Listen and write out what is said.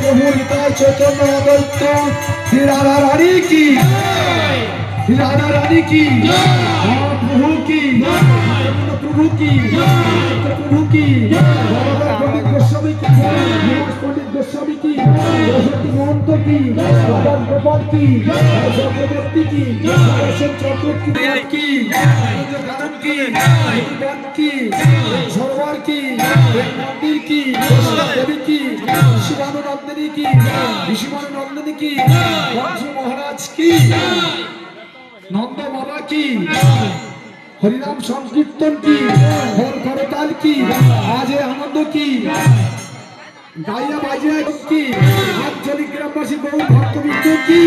প্রভু নিতাই চৈতন্য অদ্বৈত শ্রী রাধা রানী কি, শ্রী রাধা রানী কি, প্রভু কি, প্রভু কি, প্রভু কি, পণ্ডিত গোস্বামী কি, পণ্ডিত গোস্বামী কি, সরস্বতী মহন্ত কি, গোপাল কি, চক্রবর্তী কি, চক্রবর্তী কি, কানন কি, কি, সরোবর কি, মন্দির কি, দেবী কি, শিবানন্দিনী কি, ঋষিমানন্দিনী কি, বংশ মহারাজ কি, নন্দ বাবা কি, হরিনাম সংকীর্তন কি, করতাল কি, আজে আনন্দ কি, গাইয়া বাজিয়া কি, আঞ্চলিক গ্রামবাসী বহু ভক্তবৃন্দ কি,